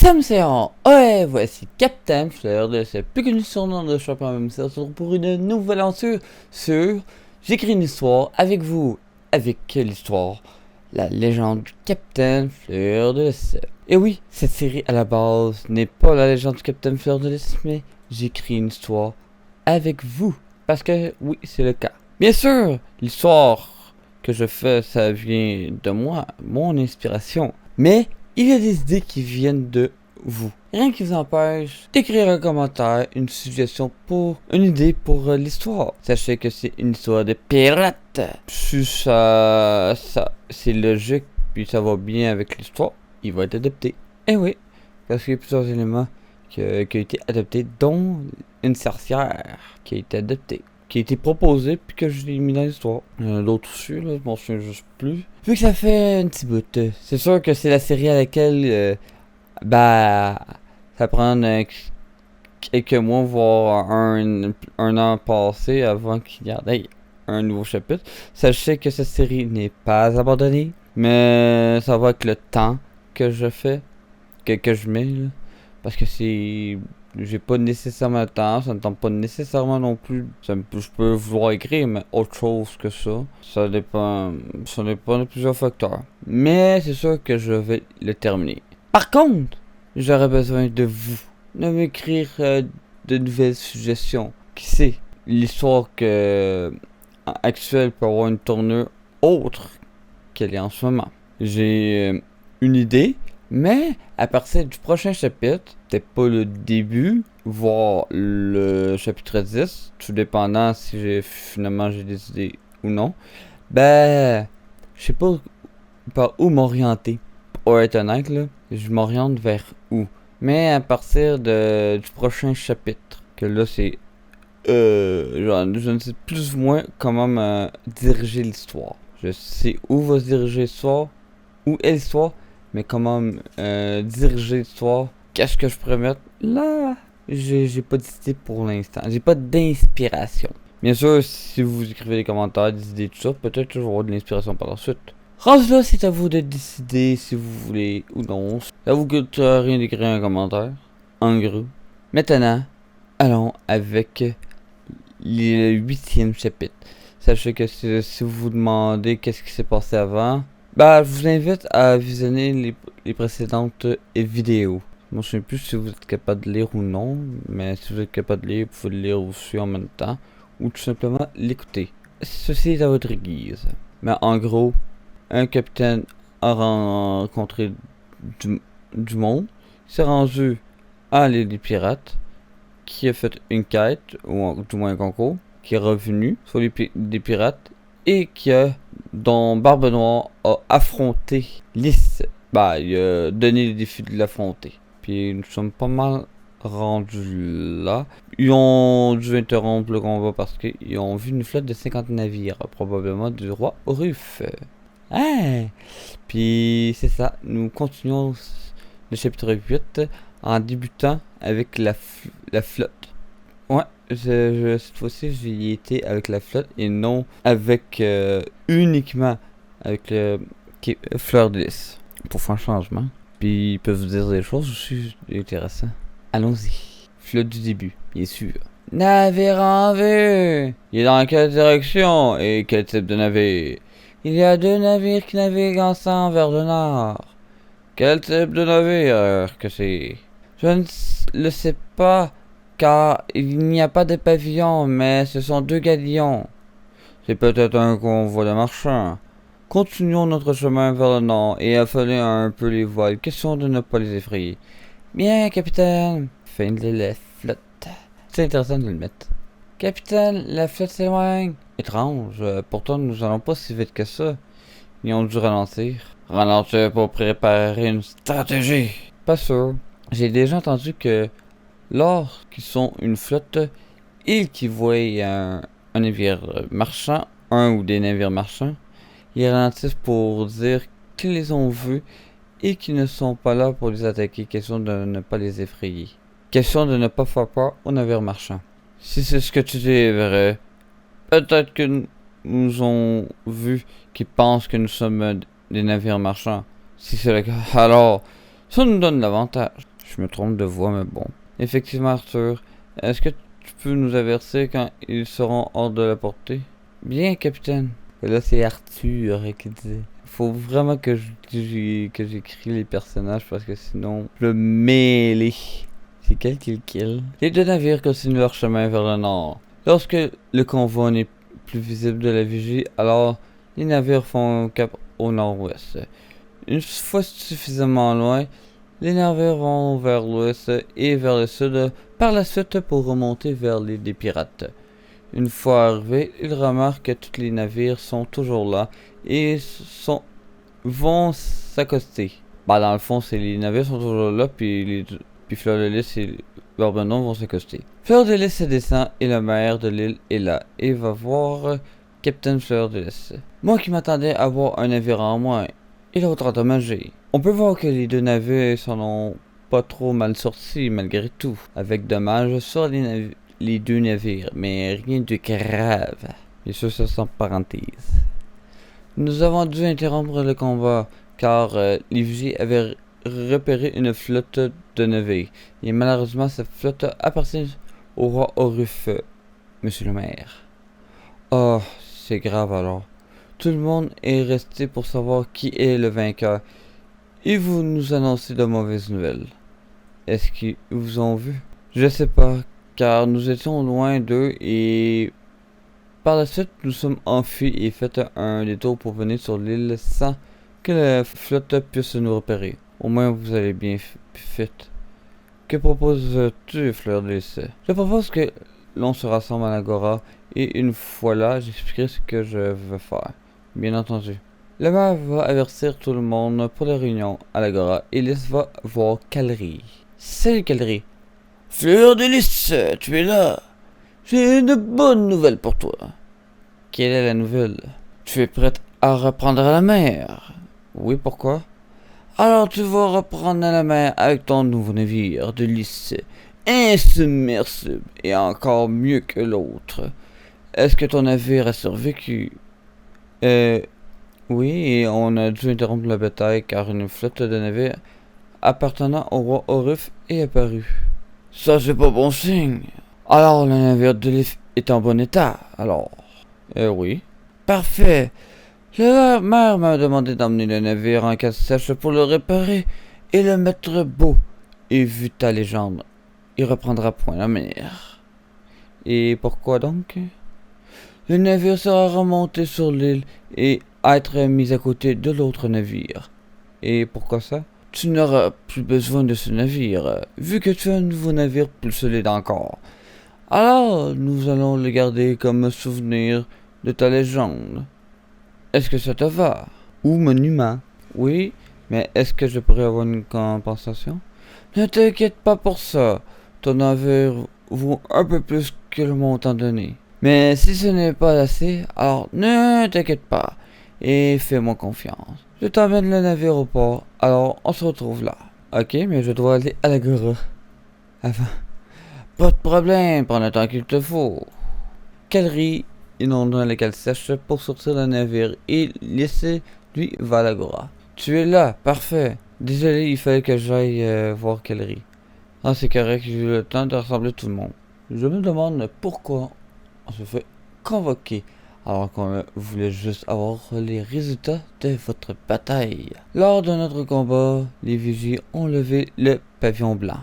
Salut Séan, ouais, voici Captain Fleur de ce plus connu surnom de Chopin même ça pour une nouvelle aventure sur J'écris une histoire avec vous, avec l'histoire, la légende du Captain Fleur de Lys. Et oui, cette série à la base n'est pas la légende du Captain Fleur de Lys, mais j'écris une histoire avec vous, parce que oui, c'est le cas. Bien sûr, l'histoire que je fais, ça vient de moi, mon inspiration, mais il y a des idées qui viennent de vous. Rien qui vous empêche d'écrire un commentaire, une suggestion pour une idée pour l'histoire. Sachez que c'est une histoire de pirate. Si ça c'est logique, puis ça va bien avec l'histoire, il va être adapté. Eh oui, parce qu'il y a plusieurs éléments qui ont été adaptés, dont une sorcière qui a été adaptée, qui a été proposé puis que je l'ai mis dans l'histoire. D'autres aussi, là, je m'en souviens juste plus. Vu que ça fait un petit bout, c'est sûr que c'est la série à laquelle, ça prend quelques mois, voire un an passé avant qu'il y ait un nouveau chapitre. Sachez que cette série n'est pas abandonnée, mais ça va avec le temps que je fais, que je mets, là, parce que j'ai pas nécessairement le temps, ça ne tente pas nécessairement non plus. Je peux vouloir écrire, mais autre chose que ça. Ça dépend de plusieurs facteurs. Mais c'est sûr que je vais le terminer. Par contre, j'aurais besoin de vous, de m'écrire de nouvelles suggestions. Qui sait, l'histoire actuelle peut avoir une tournure autre qu'elle est en ce moment. J'ai une idée. Mais à partir du prochain chapitre, peut-être pas le début, voire le chapitre 10, tout dépendant si finalement j'ai des idées ou non, je sais pas par où m'orienter. Pour être honnête, là, je m'oriente vers où. Mais à partir du prochain chapitre, que là c'est je ne sais plus ou moins comment me diriger l'histoire. Je sais où va se diriger l'histoire, où est l'histoire, mais comment diriger l'histoire, qu'est-ce que je pourrais mettre là, j'ai pas d'idée pour l'instant, j'ai pas d'inspiration. Bien sûr, si vous écrivez des commentaires, des idées, tout ça, peut-être que je vais avoir de l'inspiration par la suite. Rendu là, c'est à vous de décider si vous voulez ou non. Ça vous coûte rien d'écrire un commentaire, en gros. Maintenant, allons avec le 8e chapitre. Sachez que si vous vous demandez qu'est-ce qui s'est passé avant, je vous invite à visionner les précédentes vidéos. Moi, je ne sais plus si vous êtes capable de lire ou non, mais si vous êtes capable de lire, vous pouvez le lire aussi en même temps, ou tout simplement l'écouter. Ceci est à votre guise. Mais en gros, un capitaine a rencontré du monde, s'est rendu à l'île des pirates, qui a fait une quête, ou du moins un concours, qui est revenu sur des pirates, et dont Barbe Noire a affronté Lys. Il a donné le défi de l'affronter. Puis nous sommes pas mal rendus là. Ils ont dû interrompre le combat parce qu'ils ont vu une flotte de 50 navires, probablement du roi Oruf. Puis c'est ça, nous continuons le chapitre 8 en débutant avec la flotte. Ouais, cette fois-ci, j'y étais avec la flotte et non avec uniquement avec le Fleur de Lys. Pour faire un changement. Puis ils peuvent vous dire des choses aussi intéressantes. Allons-y. Flotte du début, bien sûr. Navire en vue. Il est dans quelle direction et quel type de navire? Il y a 2 navires qui naviguent ensemble vers le nord. Quel type de navire que c'est? Je ne le sais pas. Car il n'y a pas de pavillon, mais ce sont 2 galions. C'est peut-être un convoi de marchands. Continuons notre chemin vers le nord et affalez un peu les voiles, question de ne pas les effrayer. Bien, capitaine. Fin de la flotte. C'est intéressant de le mettre. Capitaine, la flotte s'éloigne. Étrange, pourtant nous allons pas si vite que ça. Ils ont dû ralentir. Ralentir pour préparer une stratégie. Pas sûr. J'ai déjà entendu que lorsqu'ils sont une flotte, ils qui voient un navire marchand, un ou des navires marchands, ils ralentissent pour dire qu'ils les ont vus et qu'ils ne sont pas là pour les attaquer. Question de ne pas les effrayer. Question de ne pas faire peur aux navires marchands. Si c'est ce que tu dis est vrai, peut-être que nous ont vus qui pensent que nous sommes des navires marchands. Si c'est le cas, alors ça nous donne l'avantage. Je me trompe de voix, mais bon. Effectivement, Arthur, est-ce que tu peux nous avertir quand ils seront hors de la portée? Bien, capitaine. Et là, c'est Arthur qui dit. Faut vraiment que j'écris les personnages parce que sinon, je vais mêler. C'est quel qui le kill? Les deux navires continuent leur chemin vers le nord. Lorsque le convoi n'est plus visible de la vigie, alors les navires font cap au nord-ouest. Une fois suffisamment loin, les navires vont vers l'ouest et vers le sud par la suite pour remonter vers l'île des pirates. Une fois arrivés, ils remarquent que tous les navires sont toujours là et vont s'accoster. Bah dans le fond, c'est les navires sont toujours là puis Fleur de Lys et Barbenon vont s'accoster. Fleur de Lys se descend et le maire de l'île est là et va voir Capitaine Fleur de Lys. Moi qui m'attendais à voir un navire en moins et l'autre endommagé. On peut voir que les deux navires s'en ont pas trop mal sortis malgré tout, avec dommages sur les deux navires, mais rien de grave. Et ça sans parenthèse. Nous avons dû interrompre le combat car les vigies avaient repéré une flotte de navires. Et malheureusement, cette flotte appartient au roi Oruf, monsieur le maire. Oh, c'est grave alors. Tout le monde est resté pour savoir qui est le vainqueur. Et vous nous annoncez de mauvaises nouvelles. Est-ce qu'ils vous ont vu? Je sais pas, car nous étions loin d'eux et par la suite nous sommes enfuis et fait un détour pour venir sur l'île sans que la flotte puisse nous repérer. Au moins vous avez bien fait. Que proposes-tu, Fleur de Lys? Je propose que l'on se rassemble à l'Agora et une fois là, j'expliquerai ce que je veux faire. Bien entendu. Le maire va avertir tout le monde pour la réunion à l'Agora et Lys va voir Calry. Salut Calry. Fleur de Lys, tu es là. J'ai une bonne nouvelle pour toi. Quelle est la nouvelle? Tu es prête à reprendre la mer? Oui, pourquoi? Alors tu vas reprendre la mer avec ton nouveau navire de Lys, insubmersible et encore mieux que l'autre. Est-ce que ton navire a survécu? Oui, et on a dû interrompre la bataille car une flotte de navires appartenant au roi Oruf est apparue. Ça, c'est pas bon signe. Alors, le navire de Lys est en bon état, alors? Oui. Parfait. Le maire m'a demandé d'emmener le navire en casse sèche pour le réparer et le mettre beau. Et vu ta légende, il reprendra point la mer. Et pourquoi donc? Le navire sera remonté sur l'île et être mis à côté de l'autre navire. Et pourquoi ça? Tu n'auras plus besoin de ce navire, vu que tu as un nouveau navire plus solide encore. Alors, nous allons le garder comme souvenir de ta légende. Est-ce que ça te va? Ou monument? Oui, mais est-ce que je pourrais avoir une compensation? Ne t'inquiète pas pour ça. Ton navire vaut un peu plus que le montant donné. Mais si ce n'est pas assez, alors ne t'inquiète pas et fais-moi confiance. Je t'emmène le navire au port, alors on se retrouve là. Ok, mais je dois aller à l'Agora avant. Pas de problème, prends le temps qu'il te faut. Calry inondant les cales sèches pour sortir le navire et laisser lui va à l'Agora. Tu es là, parfait. Désolé, il fallait que j'aille voir Calry. Ah, c'est correct, j'ai eu le temps de rassembler tout le monde. Je me demande pourquoi on se fait convoquer alors qu'on voulait juste avoir les résultats de votre bataille. Lors de notre combat, les vigies ont levé le pavillon blanc,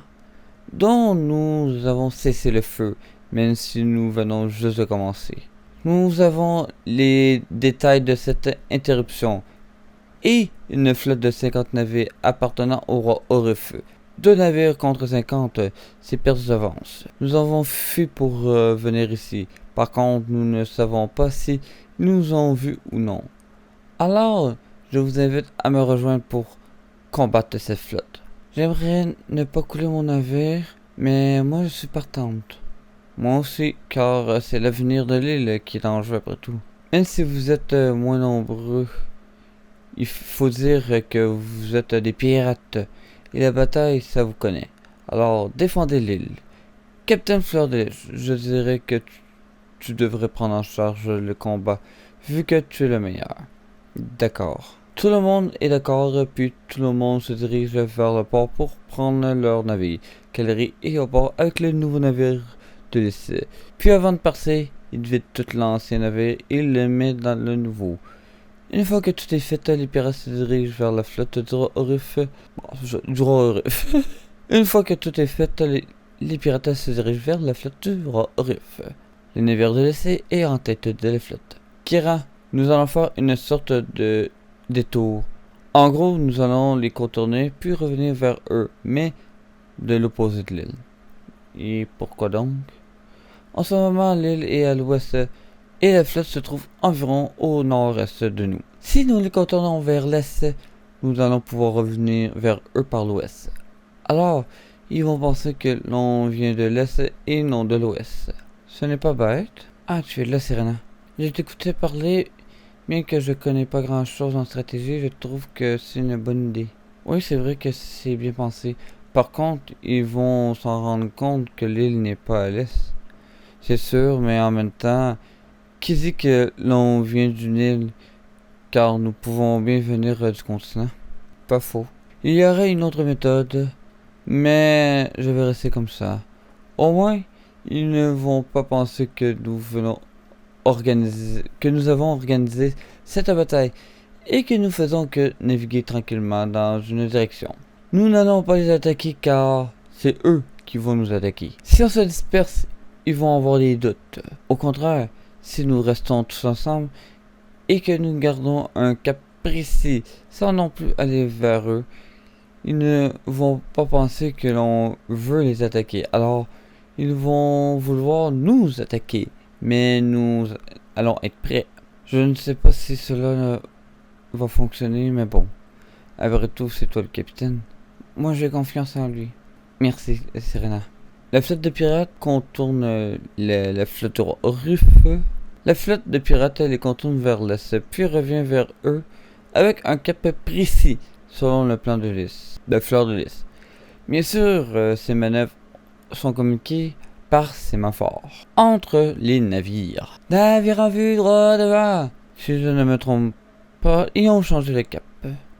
dont nous avons cessé le feu, même si nous venons juste de commencer. Nous avons les détails de cette interruption et une flotte de 50 navires appartenant au roi Oruf. 2 navires contre 50, c'est perdu d'avance. Nous avons fui pour venir ici. Par contre, nous ne savons pas si ils nous ont vus ou non. Alors, je vous invite à me rejoindre pour combattre cette flotte. J'aimerais ne pas couler mon navire, mais moi je suis partante. Moi aussi, car c'est l'avenir de l'île qui est en jeu après tout. Même si vous êtes moins nombreux, il faut dire que vous êtes des pirates. Et la bataille, ça vous connaît. Alors, défendez l'île. Capitaine Fleur de Lys, je dirais que tu devrais prendre en charge le combat, vu que tu es le meilleur. D'accord. Tout le monde est d'accord, puis tout le monde se dirige vers le port pour prendre leur navire. Calerie est au bord avec le nouveau navire de l'essai. Puis avant de partir, il vide tout l'ancien navire et le met dans le nouveau. Une fois que tout est fait, les pirates se dirigent vers la flotte du roi Orif. Une fois que tout est fait, les pirates se dirigent vers la flotte du roi Orif. Le navire de l'essai est en tête de la flotte. Kira, nous allons faire une sorte de détour. En gros, nous allons les contourner puis revenir vers eux, mais de l'opposé de l'île. Et pourquoi donc? En ce moment, l'île est à l'ouest et la flotte se trouve environ au nord-est de nous. Si nous les contournons vers l'est, nous allons pouvoir revenir vers eux par l'ouest. Alors, ils vont penser que l'on vient de l'est et non de l'ouest. Ce n'est pas bête. Ah, tu es là, Serena. J'ai t'écouté parler, bien que je connais pas grand-chose en stratégie, je trouve que c'est une bonne idée. Oui, c'est vrai que c'est bien pensé. Par contre, ils vont s'en rendre compte que l'île n'est pas à l'est. C'est sûr, mais en même temps, qui dit que l'on vient d'une île, car nous pouvons bien venir du continent? Pas faux. Il y aurait une autre méthode, mais je vais rester comme ça. Au moins, ils ne vont pas penser que nous avons organisé cette bataille et que nous faisons que naviguer tranquillement dans une direction. Nous n'allons pas les attaquer car c'est eux qui vont nous attaquer. Si on se disperse, ils vont avoir des doutes. Au contraire, si nous restons tous ensemble et que nous gardons un cap précis sans non plus aller vers eux, ils ne vont pas penser que l'on veut les attaquer. Alors, ils vont vouloir nous attaquer, mais nous allons être prêts. Je ne sais pas si cela va fonctionner, mais bon. Après tout, c'est toi le capitaine. Moi, j'ai confiance en lui. Merci, Serena. La flotte de pirates contourne la flotte du roi Orif. La flotte de pirates les contourne vers l'est, puis revient vers eux avec un cap précis, selon le plan de lys, de Fleur de Lys. Bien sûr, ces manœuvres sont communiquées par sémaphore entre les navires. Navire en vue, droit devant. Si je ne me trompe pas, ils ont changé de cap.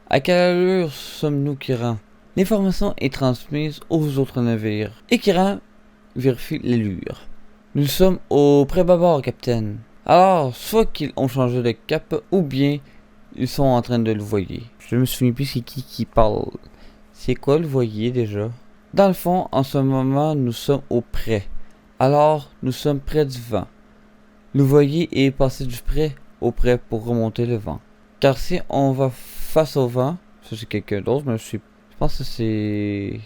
À quelle allure sommes-nous, Kiran? L'information est transmise aux autres navires et Kiran vérifie l'allure. Nous sommes au pré-bâbord, capitaine. Alors, soit qu'ils ont changé de cap ou bien ils sont en train de le voyer. Je me souviens plus c'est qui parle. C'est quoi le voyer déjà? Dans le fond, en ce moment, nous sommes au près. Alors, nous sommes près du vent. Le voilier est passé du près au près pour remonter le vent. Car si on va face au vent, ça c'est quelqu'un d'autre, mais je pense que c'est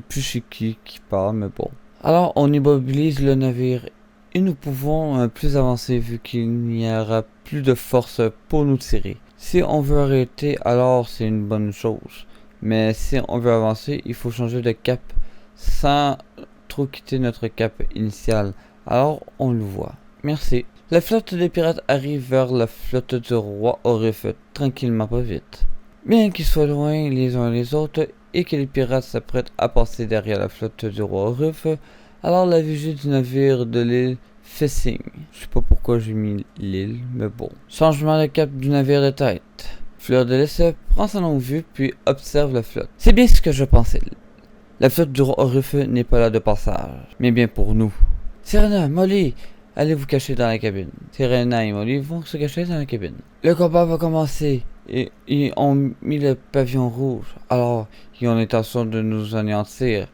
plus chez qui parle, mais bon. Alors, on immobilise le navire et nous pouvons plus avancer vu qu'il n'y aura plus de force pour nous tirer. Si on veut arrêter, alors c'est une bonne chose. Mais si on veut avancer, il faut changer de cap sans trop quitter notre cap initial. Alors on le voit. Merci. La flotte des pirates arrive vers la flotte du roi Orif, tranquillement pas vite. Bien qu'ils soient loin les uns les autres et que les pirates s'apprêtent à passer derrière la flotte du roi Orif, alors la vigie du navire de l'île fait signe. Je sais pas pourquoi j'ai mis l'île, mais bon. Changement de cap du navire de tête. Fleur de Lys prend son longue vue puis observe la flotte. C'est bien ce que je pensais. La flotte du roi Orif n'est pas là de passage, mais bien pour nous. Serena, Molly, allez vous cacher dans la cabine. Serena et Molly vont se cacher dans la cabine. Le combat va commencer. Et ils ont mis le pavillon rouge. Alors, ils ont l'intention de nous anéantir.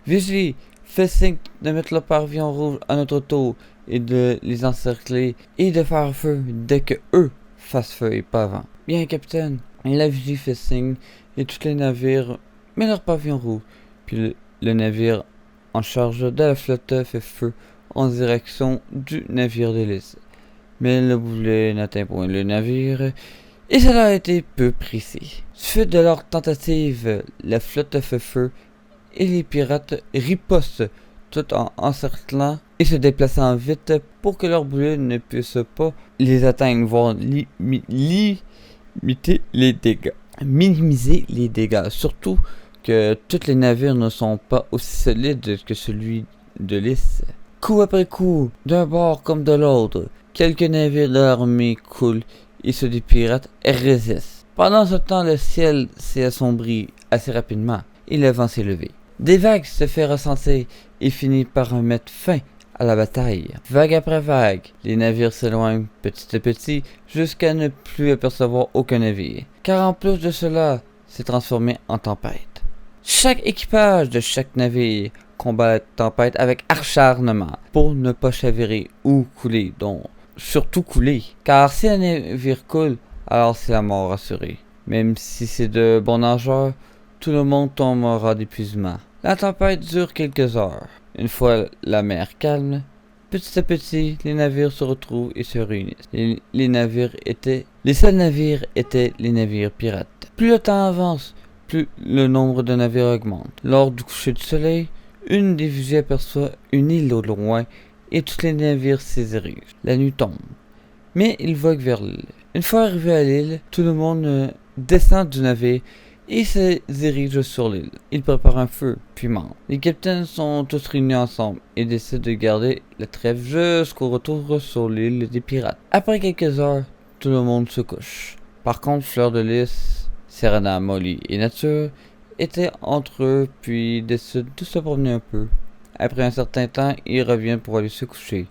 Vigie, fais signe de mettre le pavillon rouge à notre tour et de les encercler et de faire feu dès que eux fassent feu et pas avant. Bien, capitaine. La vigie fait signe et tous les navires mettent leur pavillon rouge. Puis le navire en charge de la flotte fait feu en direction du navire de Lys. Mais le boulet n'atteint point le navire et cela a été peu précis. Suite de leur tentative, la flotte fait feu et les pirates ripostent tout en encerclant et se déplaçant vite pour que leurs boulets ne puissent pas les atteindre, voire limiter les dégâts. Minimiser les dégâts, surtout que tous les navires ne sont pas aussi solides que celui de Lys. Coup après coup, d'un bord comme de l'autre, quelques navires de l'armée coulent et ceux des pirates résistent. Pendant ce temps, le ciel s'est assombri assez rapidement et le vent s'est levé. Des vagues se fait ressentir et finit par mettre fin à la bataille. Vague après vague, les navires s'éloignent petit à petit jusqu'à ne plus apercevoir aucun navire. Car en plus de cela, s'est transformé en tempête. Chaque équipage de chaque navire combat la tempête avec acharnement pour ne pas chavirer ou couler, donc surtout couler. Car si un navire coule, alors c'est la mort assurée. Même si c'est de bons nageurs, tout le monde tombera d'épuisement. La tempête dure quelques heures. Une fois la mer calme, petit à petit, les navires se retrouvent et se réunissent. Les seuls navires étaient les navires pirates. Plus le temps avance, plus le nombre de navires augmente. Lors du coucher du soleil, une des fusées aperçoit une île au loin et tous les navires s'y dirigent. La nuit tombe, mais ils voguent vers l'île. Une fois arrivé à l'île, tout le monde descend du navire et se dirige sur l'île. Ils préparent un feu, puis mangent. Les capitaines sont tous réunis ensemble et décident de garder la trêve jusqu'au retour sur l'île des pirates. Après quelques heures, tout le monde se couche. Par contre, Fleur de Lys, Serena, Molly et Nature étaient entre eux puis décident de se promener un peu. Après un certain temps, ils reviennent pour aller se coucher.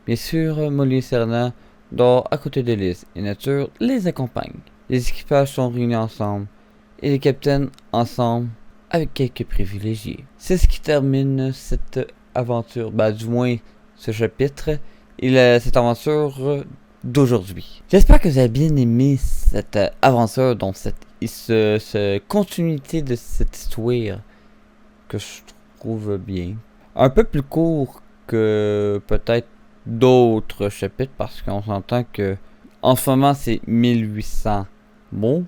Bien sûr, Molly et Serena dorment à côté de Lys et Nature les accompagne. Les équipages sont réunis ensemble et les capitaines ensemble avec quelques privilégiés. C'est ce qui termine cette aventure, du moins ce chapitre et cette aventure d'aujourd'hui. J'espère que vous avez bien aimé cette aventure, donc cette continuité de cette histoire que je trouve bien. Un peu plus court que peut-être d'autres chapitres parce qu'on s'entend que en ce moment c'est 1800 mots.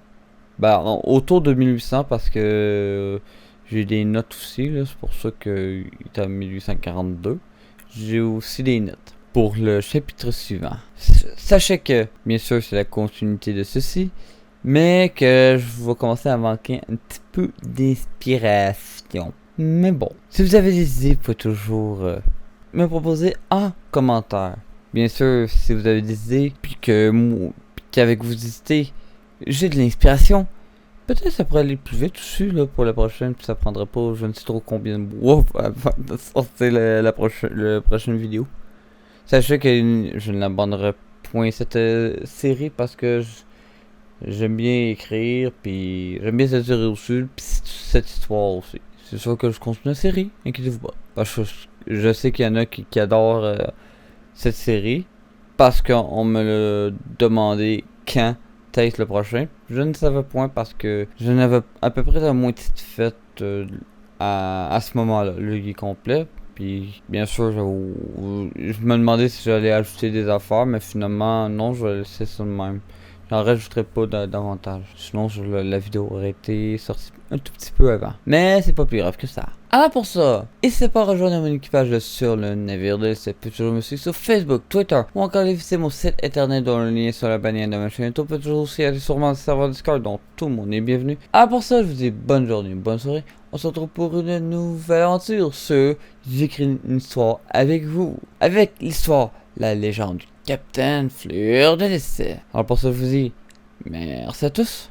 Autour de 1800 parce que j'ai des notes aussi, là, c'est pour ça qu'il est à 1842. J'ai aussi des notes pour le chapitre suivant. Sachez que, bien sûr, c'est la continuité de ceci, mais que je vais commencer à manquer un petit peu d'inspiration. Mais bon, si vous avez des idées, vous pouvez toujours me proposer en commentaire. Bien sûr, si vous avez des idées, puis qu'avec vos idées, j'ai de l'inspiration, peut-être ça pourrait aller plus vite aussi là, pour la prochaine, puis ça prendra pas je ne sais trop combien de mois avant de sortir la prochaine vidéo. Sachez que je n'abandonnerai point cette série parce que j'aime bien écrire, puis j'aime bien cette série aussi, puis cette histoire aussi. C'est sûr que je continue la série, inquiétez-vous pas. Parce que je sais qu'il y en a qui adorent cette série, parce qu'on me l'a demandé quand le prochain. Je ne savais point parce que je n'avais à peu près la moitié de fait à ce moment-là, le guide complet. Puis bien sûr, je me demandais si j'allais ajouter des affaires, mais finalement non, je vais laisser ça de même. J'en rajouterai pas davantage. Sinon, la vidéo aurait été sortie un tout petit peu avant. Mais c'est pas plus grave que ça. Alors pour ça, n'hésitez pas à rejoindre mon équipage sur le navire de l'Est. Vous pouvez toujours me suivre sur Facebook, Twitter ou encore aller visiter mon site internet dont le lien est sur la bannière de ma chaîne. Vous pouvez toujours aussi aller sur mon serveur Discord dont tout le monde est bienvenu. Alors pour ça, je vous dis bonne journée, bonne soirée. On se retrouve pour une nouvelle aventure sur J'écris une histoire avec vous. Avec l'histoire, la légende du Capitaine Fleur de Lys. Alors pour ça, je vous dis merci à tous.